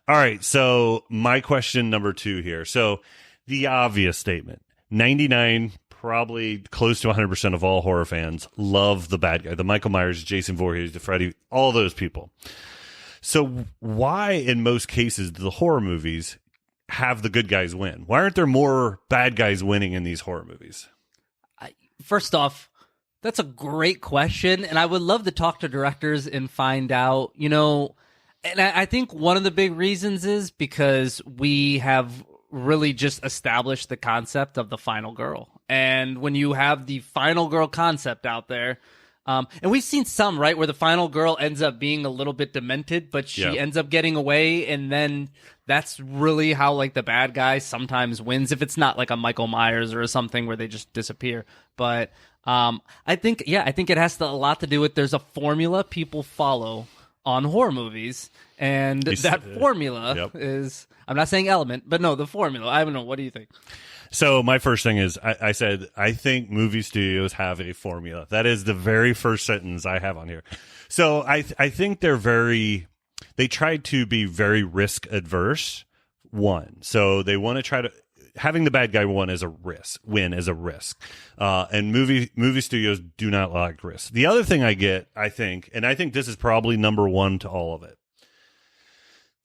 All right. So my question number 2 here. So the obvious statement, 99, probably close to 100% of all horror fans love the bad guy, the Michael Myers, Jason Voorhees, the Freddy, all those people. So why in most cases do the horror movies have the good guys win? Why aren't there more bad guys winning in these horror movies? First off, that's a great question, and I would love to talk to directors and find out, and I think one of the big reasons is because we have really just established the concept of the final girl. And when you have the final girl concept out there, and we've seen some, right, where the final girl ends up being a little bit demented, but she ends up getting away, and then that's really how, like, the bad guy sometimes wins, if it's not like a Michael Myers or something where they just disappear. But I think it has a lot to do with there's a formula people follow on horror movies, and that formula is, I'm not saying element, but no, the formula. I don't know. What do you think? So my first thing is I said, I think movie studios have a formula. That is the very first sentence I have on here. So I think they try to be very risk adverse. One. So they want to try to, having the bad guy win as a risk. And movie studios do not like risk. The other thing I think this is probably number 1 to all of it.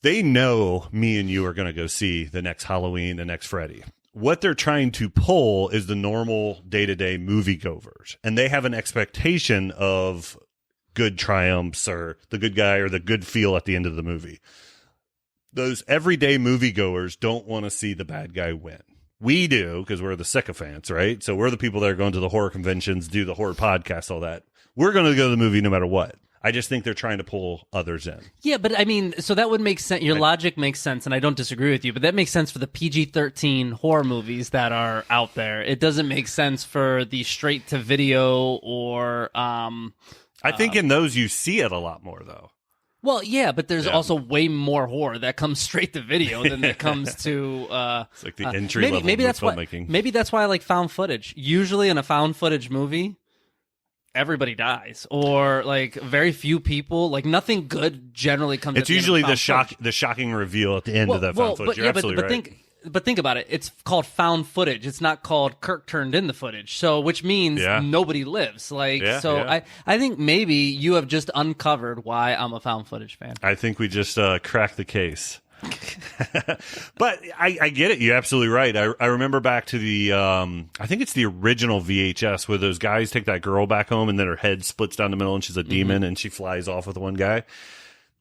They know me and you are going to go see the next Halloween, the next Freddy. What they're trying to pull is the normal day-to-day moviegoers, and they have an expectation of good triumphs or the good guy or the good feel at the end of the movie. Those everyday moviegoers don't want to see the bad guy win. We do, because we're the sycophants, right? So we're the people that are going to the horror conventions, do the horror podcasts, all that. We're going to go to the movie no matter what. I just think they're trying to pull others in. Yeah, but I mean, so that would make sense. Your logic makes sense, and I don't disagree with you, but that makes sense for the PG-13 horror movies that are out there. It doesn't make sense for the straight-to-video or... I think in those you see it a lot more, though. Well, yeah, but there's also way more horror that comes straight to video than that comes to... it's like the entry level of filmmaking. Maybe that's why I like found footage. Usually in a found footage movie... everybody dies, or like very few people, like nothing good generally comes. It's usually the shocking reveal at the end of that found footage. You're absolutely right. But think about it. It's called found footage. It's not called Kirk turned in the footage. So, which means nobody lives. I think maybe you have just uncovered why I'm a found footage fan. I think we just cracked the case. But I get it. You're absolutely right. I remember back to the I think it's the original VHS where those guys take that girl back home and then her head splits down the middle and she's a demon and she flies off with one guy.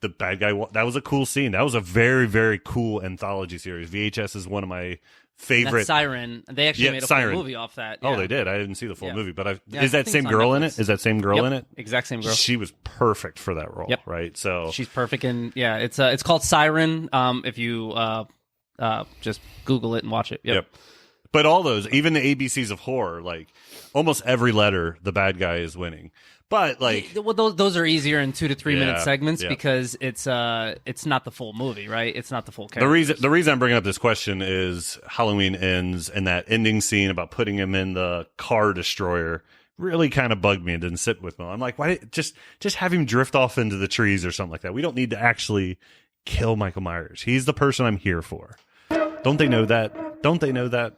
The bad guy, that was a cool scene. That was a very, very cool anthology series. VHS is one of my favorite. That's Siren. They actually made a full movie off that. Oh, they did. I didn't see the full movie, but is that same girl in it? Is that same girl in it? Exact same girl. She was perfect for that role. Right. So she's perfect, and it's called Siren. If you just Google it and watch it. Yep. But all those, even the ABCs of horror, like almost every letter, the bad guy is winning. But like, well, those are easier in 2 to 3 minute segments because it's not the full movie, right? It's not the full character. The reason I'm bringing up this question is Halloween Ends, and that ending scene about putting him in the car destroyer really kind of bugged me and didn't sit with me. I'm like, why just have him drift off into the trees or something like that? We don't need to actually kill Michael Myers. He's the person I'm here for. Don't they know that? Don't they know that?